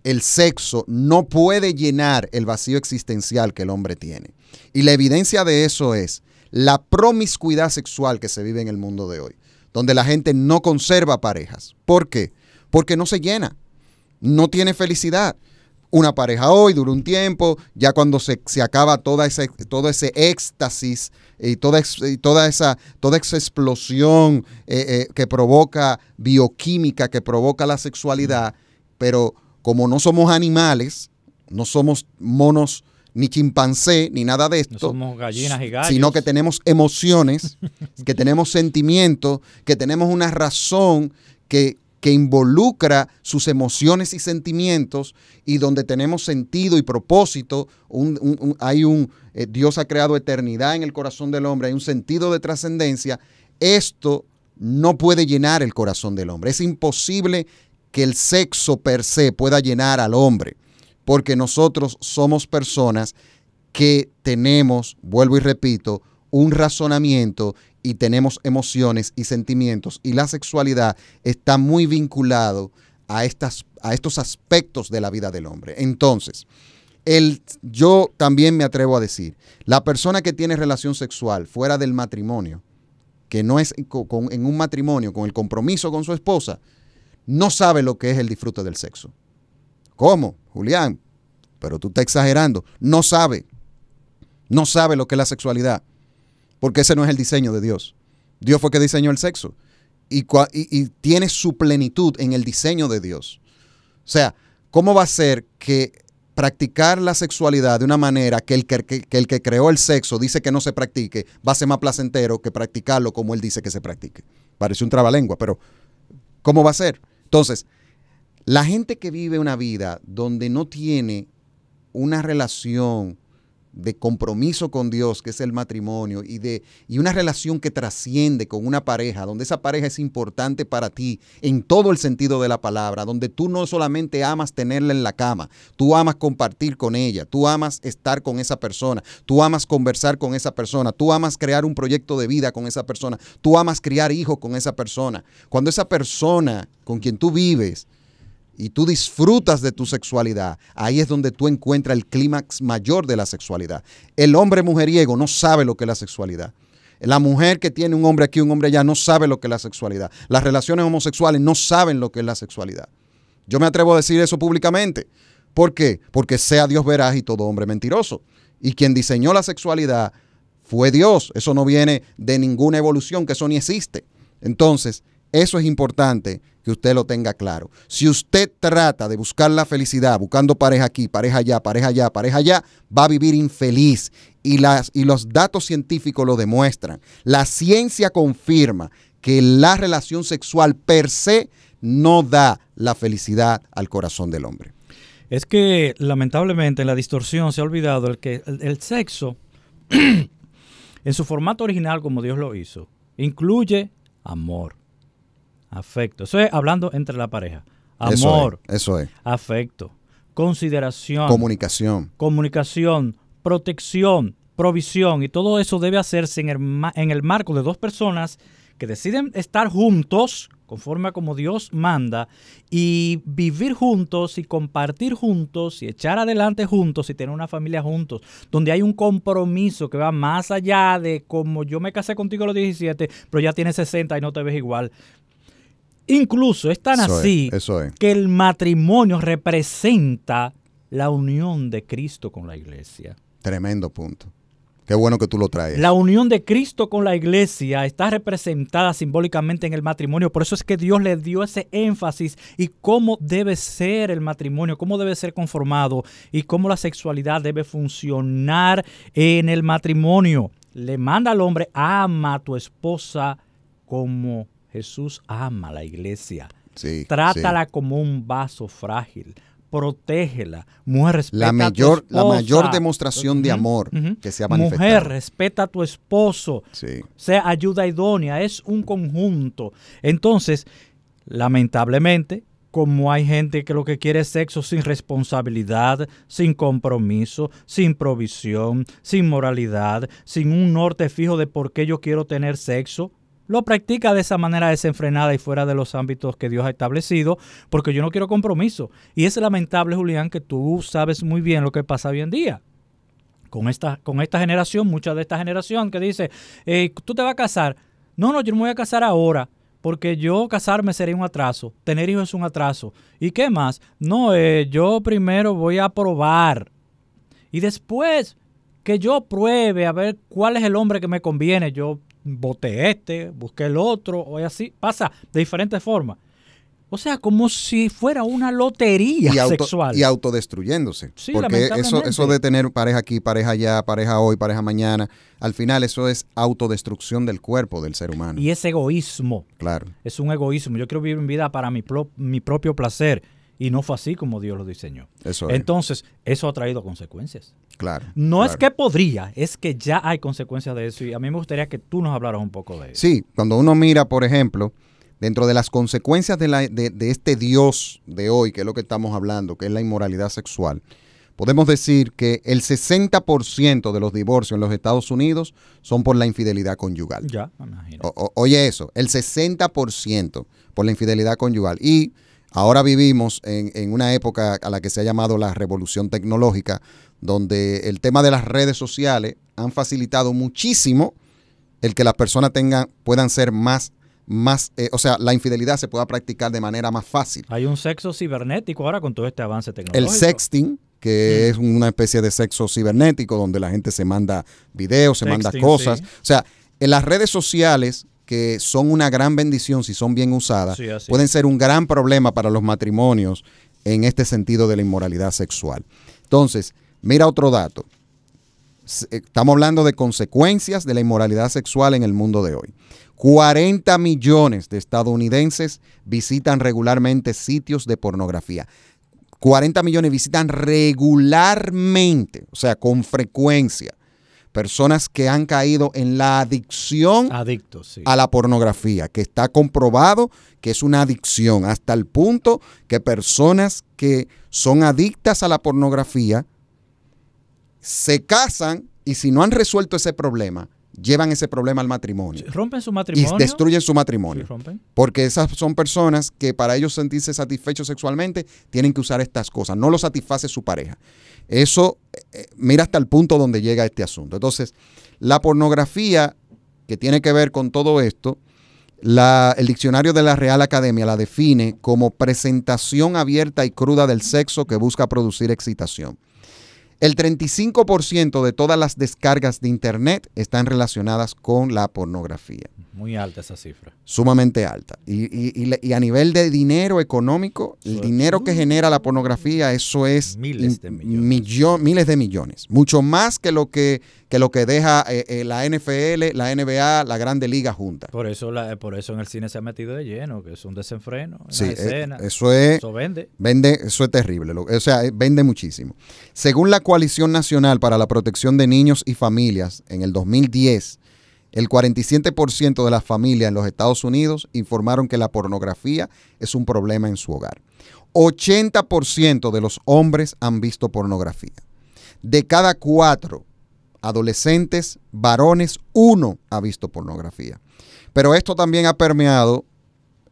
el sexo no puede llenar el vacío existencial que el hombre tiene. Y la evidencia de eso es la promiscuidad sexual que se vive en el mundo de hoy, donde la gente no conserva parejas. ¿Por qué? Porque no se llena, no tiene felicidad. Una pareja hoy dura un tiempo, ya cuando se acaba todo ese éxtasis y toda esa explosión que provoca bioquímica, que provoca la sexualidad, pero como no somos animales, no somos monos ni chimpancé, ni nada de esto. No somos gallinas y gallos. Sino que tenemos emociones, que tenemos sentimientos, que tenemos una razón que involucra sus emociones y sentimientos y donde tenemos sentido y propósito. Dios ha creado eternidad en el corazón del hombre, hay un sentido de trascendencia. Esto no puede llenar el corazón del hombre. Es imposible que el sexo per se pueda llenar al hombre, porque nosotros somos personas que tenemos, vuelvo y repito, un razonamiento y tenemos emociones y sentimientos, y la sexualidad está muy vinculado a estos aspectos de la vida del hombre. Entonces, yo también me atrevo a decir, la persona que tiene relación sexual fuera del matrimonio, que no es en un matrimonio con el compromiso con su esposa, no sabe lo que es el disfrute del sexo. ¿Cómo, Julián? Pero tú estás exagerando. No sabe lo que es la sexualidad, porque ese no es el diseño de Dios. Dios fue que diseñó el sexo y tiene su plenitud en el diseño de Dios. O sea, ¿cómo va a ser que practicar la sexualidad de una manera que el que creó el sexo dice que no se practique va a ser más placentero que practicarlo como él dice que se practique? Parece un trabalengua, pero ¿cómo va a ser? Entonces, la gente que vive una vida donde no tiene una relación de compromiso con Dios, que es el matrimonio, y una relación que trasciende con una pareja, donde esa pareja es importante para ti en todo el sentido de la palabra, donde tú no solamente amas tenerla en la cama, tú amas compartir con ella, tú amas estar con esa persona, tú amas conversar con esa persona, tú amas crear un proyecto de vida con esa persona, tú amas criar hijos con esa persona. Cuando esa persona con quien tú vives y tú disfrutas de tu sexualidad, ahí es donde tú encuentras el clímax mayor de la sexualidad. El hombre mujeriego no sabe lo que es la sexualidad. La mujer que tiene un hombre aquí, un hombre allá, no sabe lo que es la sexualidad. Las relaciones homosexuales no saben lo que es la sexualidad. Yo me atrevo a decir eso públicamente. ¿Por qué? Porque sea Dios veraz y todo hombre mentiroso. Y quien diseñó la sexualidad fue Dios. Eso no viene de ninguna evolución, que eso ni existe. Entonces, eso es importante que usted lo tenga claro. Si usted trata de buscar la felicidad, buscando pareja aquí, pareja allá, pareja allá, pareja allá, va a vivir infeliz. Y los datos científicos lo demuestran. La ciencia confirma que la relación sexual per se no da la felicidad al corazón del hombre. Es que lamentablemente en la distorsión se ha olvidado el sexo, en su formato original como Dios lo hizo, incluye amor. Afecto. Eso es hablando entre la pareja. Amor. Eso es. Afecto. Consideración. Comunicación. Protección. Provisión. Y todo eso debe hacerse en el marco de dos personas que deciden estar juntos, conforme a como Dios manda, y vivir juntos y compartir juntos y echar adelante juntos y tener una familia juntos, donde hay un compromiso que va más allá de como yo me casé contigo a los 17, pero ya tienes 60 y no te ves igual. Incluso es tan así que el matrimonio representa la unión de Cristo con la iglesia. Tremendo punto. Qué bueno que tú lo traes. La unión de Cristo con la iglesia está representada simbólicamente en el matrimonio. Por eso es que Dios le dio ese énfasis y cómo debe ser el matrimonio, cómo debe ser conformado y cómo la sexualidad debe funcionar en el matrimonio. Le manda al hombre, ama a tu esposa como Jesús ama a la iglesia. Sí, Trátala como un vaso frágil protégela. Mujer, respeta La a tu esposa. mayor demostración de amor que se ha manifestado. Mujer, respeta a tu esposo. Sí. Sea ayuda idónea. Es un conjunto. Entonces, lamentablemente, como hay gente que lo que quiere es sexo sin responsabilidad, sin compromiso, sin provisión, sin moralidad, sin un norte fijo de por qué yo quiero tener sexo, lo practica de esa manera desenfrenada y fuera de los ámbitos que Dios ha establecido, porque yo no quiero compromiso. Y es lamentable, Julián, que tú sabes muy bien lo que pasa hoy en día. Con esta generación, mucha de esta generación que dice, tú te vas a casar. No, yo no me voy a casar ahora, porque yo casarme sería un atraso, tener hijos es un atraso. ¿Y qué más? No, yo primero voy a probar. Y después que yo pruebe a ver cuál es el hombre que me conviene, yo boté busqué el otro, o así, pasa de diferentes formas. O sea, como si fuera una lotería sexual. Y autodestruyéndose. Sí, porque eso de tener pareja aquí, pareja allá, pareja hoy, pareja mañana, al final eso es autodestrucción del cuerpo del ser humano. Y es egoísmo. Claro. Es un egoísmo. Yo quiero vivir mi vida para mi propio placer. Y no fue así como Dios lo diseñó. Eso es. Entonces, eso ha traído consecuencias. Claro. No es que podría, es que ya hay consecuencias de eso. Y a mí me gustaría que tú nos hablaras un poco de eso. Sí, cuando uno mira, por ejemplo, dentro de las consecuencias de este Dios de hoy, que es lo que estamos hablando, que es la inmoralidad sexual, podemos decir que el 60% de los divorcios en los Estados Unidos son por la infidelidad conyugal. Ya, me imagino. Oye eso, el 60% por la infidelidad conyugal. Y ahora vivimos en una época a la que se ha llamado la revolución tecnológica, donde el tema de las redes sociales han facilitado muchísimo el que las personas puedan ser más, o sea, la infidelidad se pueda practicar de manera más fácil. Hay un sexo cibernético ahora con todo este avance tecnológico. El sexting, que es una especie de sexo cibernético, donde la gente se manda videos, se manda cosas. Sí. O sea, en las redes sociales, que son una gran bendición si son bien usadas, sí, pueden ser un gran problema para los matrimonios en este sentido de la inmoralidad sexual. Entonces, mira otro dato. Estamos hablando de consecuencias de la inmoralidad sexual en el mundo de hoy. 40 millones de estadounidenses visitan regularmente sitios de pornografía. 40 millones visitan regularmente, o sea, con frecuencia. Personas que han caído en la adicción a la pornografía, que está comprobado que es una adicción, hasta el punto que personas que son adictas a la pornografía se casan y si no han resuelto ese problema, llevan ese problema al matrimonio. ¿Rompen su matrimonio? Y destruyen su matrimonio. ¿Sí rompen? Porque esas son personas que para ellos sentirse satisfechos sexualmente tienen que usar estas cosas. No lo satisface su pareja. Eso, mira hasta el punto donde llega este asunto. Entonces, la pornografía, que tiene que ver con todo esto, el diccionario de la Real Academia la define como presentación abierta y cruda del sexo que busca producir excitación. El 35% de todas las descargas de Internet están relacionadas con la pornografía. Muy alta esa cifra. Sumamente alta. Y a nivel de dinero económico, el dinero que genera la pornografía, eso es miles de millones. Miles de millones. Mucho más que lo que deja la NFL, la NBA, la Grande Liga juntas. Por eso en el cine se ha metido de lleno, que es un desenfreno. Sí, escena. Eso vende. Eso es terrible. O sea, vende muchísimo. Según la Coalición Nacional para la Protección de Niños y Familias, en el 2010, el 47% de las familias en los Estados Unidos informaron que la pornografía es un problema en su hogar. 80% de los hombres han visto pornografía. De cada 4 adolescentes, varones, 1 ha visto pornografía. Pero esto también ha permeado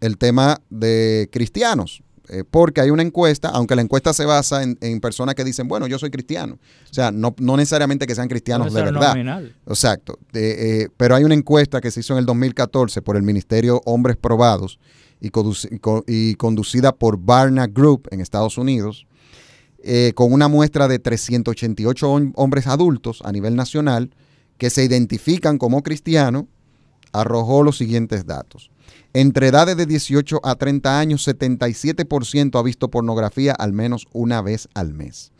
el tema de cristianos. Porque hay una encuesta, aunque la encuesta se basa en personas que dicen, bueno, yo soy cristiano. O sea, no necesariamente que sean cristianos de verdad. Nominal. Exacto. Pero hay una encuesta que se hizo en el 2014 por el Ministerio Hombres Probados y conducida por Barna Group en Estados Unidos, con una muestra de 388 hombres adultos a nivel nacional que se identifican como cristianos, arrojó los siguientes datos. Entre edades de 18 a 30 años, 77% ha visto pornografía al menos una vez al mes.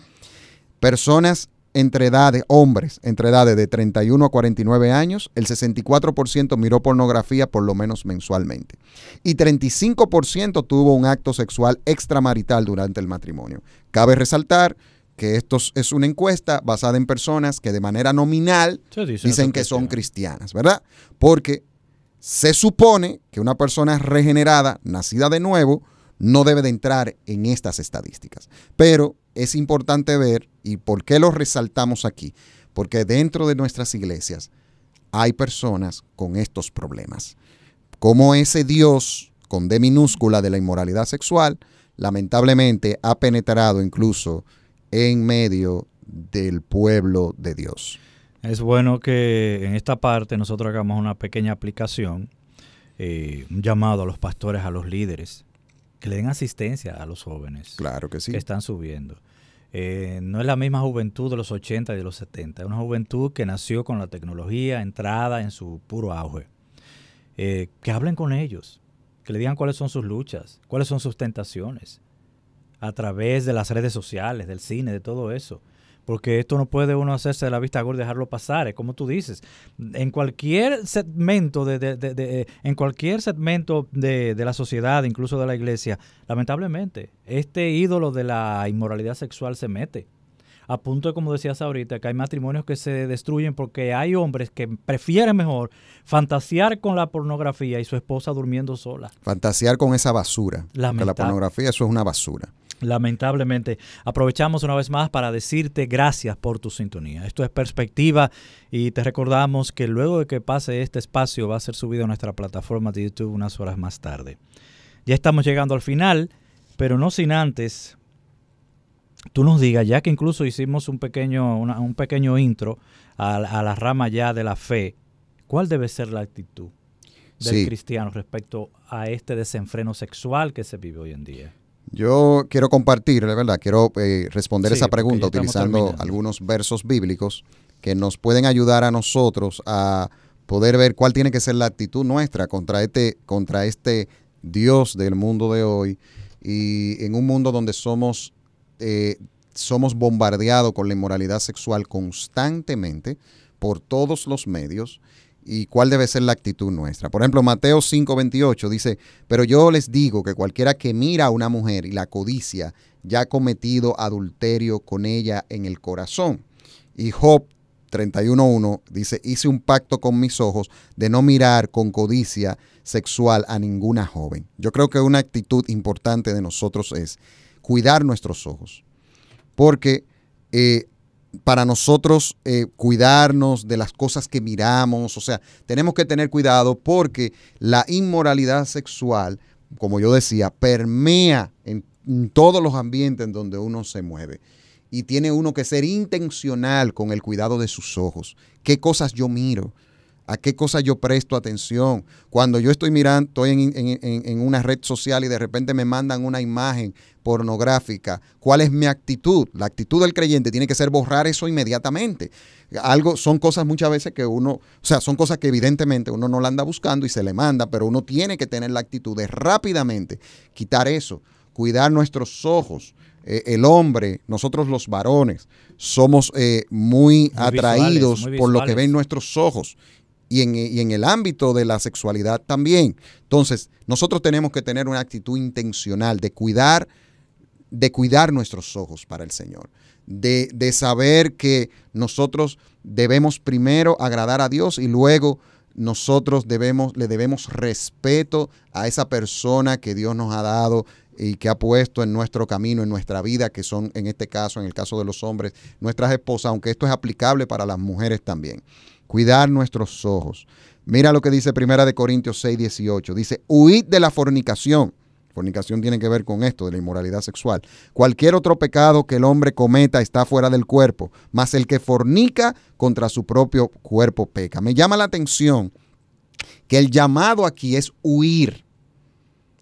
Personas hombres entre edades de 31 a 49 años, el 64% miró pornografía por lo menos mensualmente. Y 35% tuvo un acto sexual extramarital durante el matrimonio. Cabe resaltar que esto es una encuesta basada en personas que de manera nominal dicen que son cristianas, ¿verdad? Porque se supone que una persona regenerada, nacida de nuevo, no debe de entrar en estas estadísticas. Pero es importante ver, ¿y por qué lo resaltamos aquí? Porque dentro de nuestras iglesias hay personas con estos problemas. Como ese Dios con D minúscula de la inmoralidad sexual, lamentablemente ha penetrado incluso en medio del pueblo de Dios. Es bueno que en esta parte nosotros hagamos una pequeña aplicación, un llamado a los pastores, a los líderes, que le den asistencia a los jóvenes. Claro que sí. Que están subiendo. No es la misma juventud de los 80 y de los 70. Es una juventud que nació con la tecnología entrada en su puro auge. Que hablen con ellos, que le digan cuáles son sus luchas, cuáles son sus tentaciones, a través de las redes sociales, del cine, de todo eso. Porque esto no puede uno hacerse de la vista gorda y dejarlo pasar. Es como tú dices, en cualquier segmento de la sociedad, incluso de la iglesia, lamentablemente, este ídolo de la inmoralidad sexual se mete. A punto de, como decías ahorita, que hay matrimonios que se destruyen porque hay hombres que prefieren mejor fantasear con la pornografía y su esposa durmiendo sola. Fantasear con esa basura. Porque la pornografía, eso es una basura. Lamentablemente. Aprovechamos una vez más para decirte gracias por tu sintonía. Esto es Perspectiva y te recordamos que luego de que pase este espacio va a ser subido a nuestra plataforma de YouTube unas horas más tarde. Ya estamos llegando al final, pero no sin antes tú nos digas, ya que incluso hicimos un pequeño intro a la rama ya de la fe, ¿cuál debe ser la actitud del cristiano respecto a este desenfreno sexual que se vive hoy en día? Yo quiero compartir, de verdad, quiero responder esa pregunta utilizando algunos versos bíblicos que nos pueden ayudar a nosotros a poder ver cuál tiene que ser la actitud nuestra contra este Dios del mundo de hoy, y en un mundo donde somos bombardeados con la inmoralidad sexual constantemente por todos los medios. ¿Y cuál debe ser la actitud nuestra? Por ejemplo, Mateo 5:28 dice, pero yo les digo que cualquiera que mira a una mujer y la codicia ya ha cometido adulterio con ella en el corazón. Y Job 31:1 dice, hice un pacto con mis ojos de no mirar con codicia sexual a ninguna joven. Yo creo que una actitud importante de nosotros es cuidar nuestros ojos. Porque para nosotros cuidarnos de las cosas que miramos, o sea, tenemos que tener cuidado porque la inmoralidad sexual, como yo decía, permea en todos los ambientes en donde uno se mueve. Y tiene uno que ser intencional con el cuidado de sus ojos. ¿Qué cosas yo miro? ¿A qué cosas yo presto atención? Cuando yo estoy mirando, estoy en una red social y de repente me mandan una imagen pornográfica, ¿cuál es mi actitud? La actitud del creyente tiene que ser borrar eso inmediatamente. Son cosas muchas veces que son cosas que evidentemente uno no la anda buscando y se le manda, pero uno tiene que tener la actitud de rápidamente quitar eso, cuidar nuestros ojos. El hombre, nosotros los varones, somos muy atraídos por lo que ven nuestros ojos. Y en el ámbito de la sexualidad también. Entonces, nosotros tenemos que tener una actitud intencional de cuidar nuestros ojos para el Señor. De saber que nosotros debemos primero agradar a Dios y luego nosotros le debemos respeto a esa persona que Dios nos ha dado y que ha puesto en nuestro camino, en nuestra vida, que son en el caso de los hombres, nuestras esposas, aunque esto es aplicable para las mujeres también. Cuidar nuestros ojos. Mira lo que dice 1 Corintios 6:18. Dice, huid de la fornicación. Fornicación tiene que ver con esto, de la inmoralidad sexual. Cualquier otro pecado que el hombre cometa está fuera del cuerpo, mas el que fornica contra su propio cuerpo peca. Me llama la atención que el llamado aquí es huir.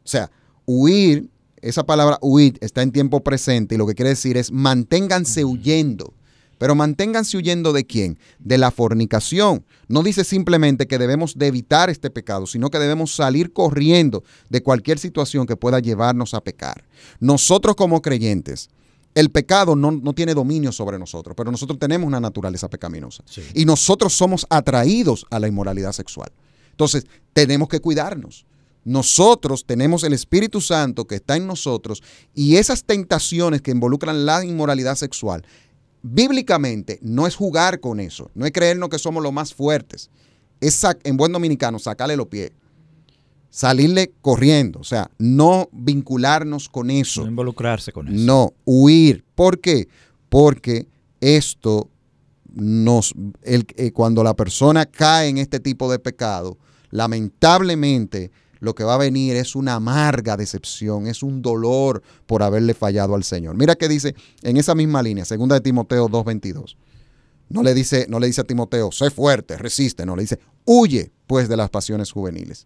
O sea, huir, esa palabra huir está en tiempo presente y lo que quiere decir es manténganse huyendo. Pero manténganse huyendo ¿de quién? De la fornicación. No dice simplemente que debemos de evitar este pecado, sino que debemos salir corriendo de cualquier situación que pueda llevarnos a pecar. Nosotros como creyentes el pecado no tiene dominio sobre nosotros, pero nosotros tenemos una naturaleza pecaminosa. Sí. Y nosotros somos atraídos a la inmoralidad sexual. Entonces, tenemos que cuidarnos. Nosotros tenemos el Espíritu Santo que está en nosotros y esas tentaciones que involucran la inmoralidad sexual, bíblicamente no es jugar con eso, no es creernos que somos los más fuertes. Es, en buen dominicano, sacarle los pies, salirle corriendo, o sea, no vincularnos con eso. No involucrarse con eso. No, huir. ¿Por qué? Porque esto cuando la persona cae en este tipo de pecado, lamentablemente lo que va a venir es una amarga decepción, es un dolor por haberle fallado al Señor. Mira que dice en esa misma línea, 2 de Timoteo 2:22. No le dice a Timoteo, sé fuerte, resiste, no, le dice, huye pues de las pasiones juveniles.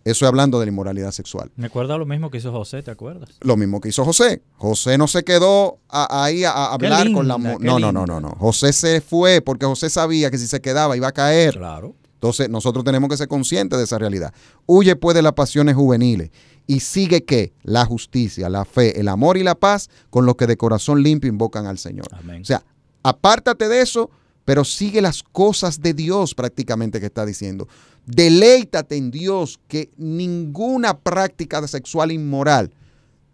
Eso es hablando de la inmoralidad sexual. Me acuerda lo mismo que hizo José, ¿te acuerdas? Lo mismo que hizo José. José no se quedó ahí a hablar con la mujer. No. José se fue porque José sabía que si se quedaba iba a caer. Claro. Entonces nosotros tenemos que ser conscientes de esa realidad. Huye pues de las pasiones juveniles y sigue ¿qué? La justicia, la fe, el amor y la paz con los que de corazón limpio invocan al Señor. Amén. O sea, apártate de eso, pero sigue las cosas de Dios prácticamente que está diciendo. Deleítate en Dios, que ninguna práctica sexual inmoral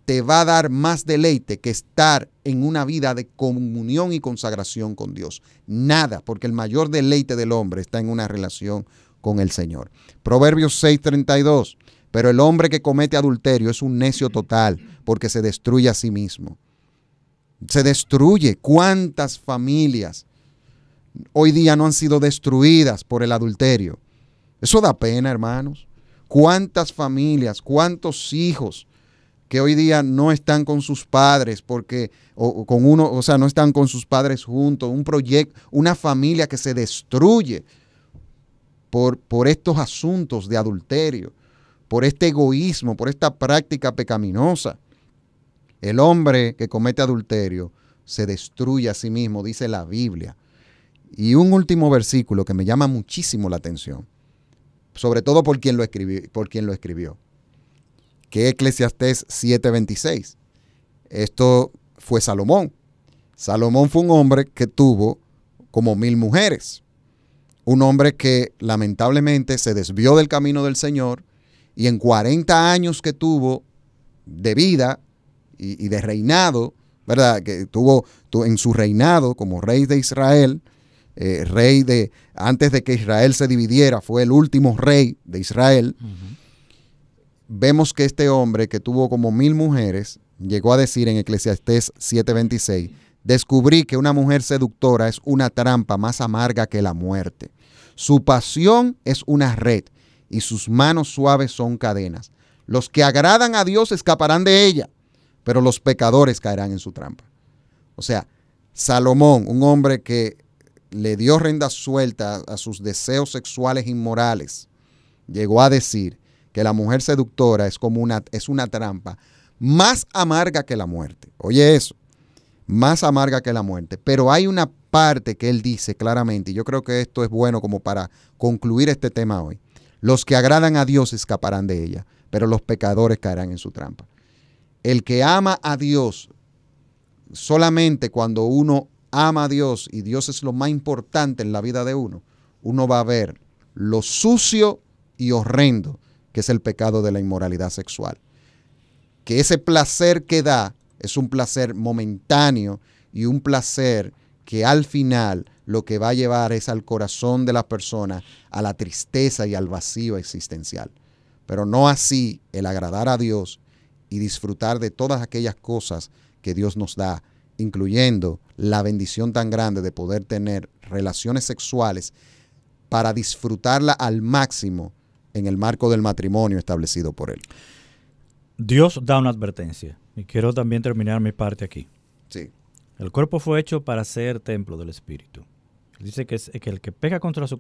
te va a dar más deleite que estar en una vida de comunión y consagración con Dios. Nada, porque el mayor deleite del hombre está en una relación con el Señor. Proverbios 6:32. Pero el hombre que comete adulterio es un necio total, porque se destruye a sí mismo. Se destruye. ¿Cuántas familias hoy día no han sido destruidas por el adulterio? Eso da pena, hermanos. ¿Cuántas familias, cuántos hijos que hoy día no están con sus padres no están con sus padres juntos, un proyecto, una familia que se destruye por estos asuntos de adulterio, por este egoísmo, por esta práctica pecaminosa? El hombre que comete adulterio se destruye a sí mismo, dice la Biblia. Y un último versículo que me llama muchísimo la atención, sobre todo por quien lo escribió, que es Eclesiastés 7:26. Esto fue Salomón. Salomón fue un hombre que tuvo como 1000 mujeres. Un hombre que lamentablemente se desvió del camino del Señor y en 40 años que tuvo de vida y de reinado, ¿verdad? Que tuvo en su reinado como rey de Israel, antes de que Israel se dividiera, fue el último rey de Israel. Uh-huh. Vemos que este hombre que tuvo como 1000 mujeres, llegó a decir en Eclesiastés 7:26, descubrí que una mujer seductora es una trampa más amarga que la muerte. Su pasión es una red y sus manos suaves son cadenas. Los que agradan a Dios escaparán de ella, pero los pecadores caerán en su trampa. O sea, Salomón, un hombre que le dio rienda suelta a sus deseos sexuales inmorales, llegó a decir que la mujer seductora es una trampa más amarga que la muerte. Oye eso, más amarga que la muerte. Pero hay una parte que él dice claramente, y yo creo que esto es bueno como para concluir este tema hoy. Los que agradan a Dios escaparán de ella, pero los pecadores caerán en su trampa. El que ama a Dios, solamente cuando uno ama a Dios y Dios es lo más importante en la vida de uno va a ver lo sucio y horrendo que es el pecado de la inmoralidad sexual. Que ese placer que da es un placer momentáneo y un placer que al final lo que va a llevar es al corazón de la persona a la tristeza y al vacío existencial. Pero no así el agradar a Dios y disfrutar de todas aquellas cosas que Dios nos da, incluyendo la bendición tan grande de poder tener relaciones sexuales para disfrutarla al máximo en el marco del matrimonio establecido por Él. Dios da una advertencia y quiero también terminar mi parte aquí. Sí. El cuerpo fue hecho para ser templo del Espíritu. Dice que el que peca contra su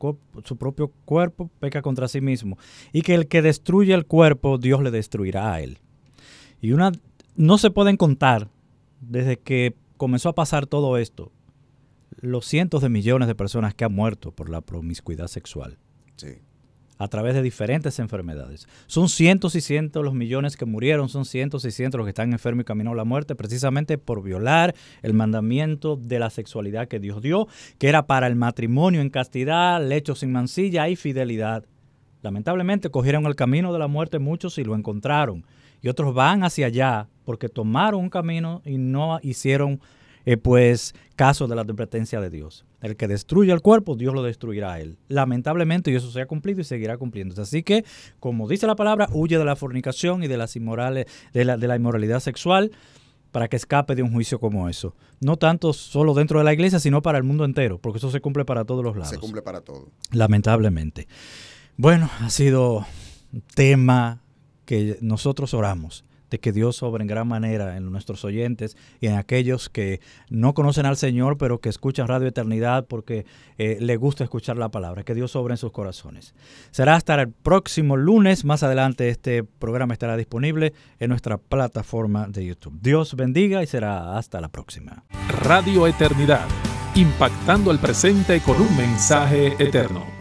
propio cuerpo, peca contra sí mismo. Y que el que destruye el cuerpo, Dios le destruirá a él. Y no se pueden contar, desde que comenzó a pasar todo esto, los cientos de millones de personas que han muerto por la promiscuidad sexual. Sí. a través de diferentes enfermedades. Son cientos y cientos los millones que murieron, son cientos y cientos los que están enfermos y camino a la muerte, precisamente por violar el mandamiento de la sexualidad que Dios dio, que era para el matrimonio en castidad, lecho sin mancilla y fidelidad. Lamentablemente cogieron el camino de la muerte muchos y lo encontraron. Y otros van hacia allá porque tomaron un camino y no hicieron caso de la advertencia de Dios. El que destruye el cuerpo, Dios lo destruirá a él. Lamentablemente, y eso se ha cumplido y seguirá cumpliéndose. Así que, como dice la palabra, huye de la fornicación y de las de la inmoralidad sexual para que escape de un juicio como eso. No tanto solo dentro de la iglesia, sino para el mundo entero, porque eso se cumple para todos los lados. Se cumple para todo. Lamentablemente. Bueno, ha sido un tema que nosotros oramos, de que Dios obre en gran manera en nuestros oyentes y en aquellos que no conocen al Señor, pero que escuchan Radio Eternidad porque les gusta escuchar la palabra, que Dios obre en sus corazones. Será hasta el próximo lunes. Más adelante este programa estará disponible en nuestra plataforma de YouTube. Dios bendiga y será hasta la próxima. Radio Eternidad, impactando el presente con un mensaje eterno.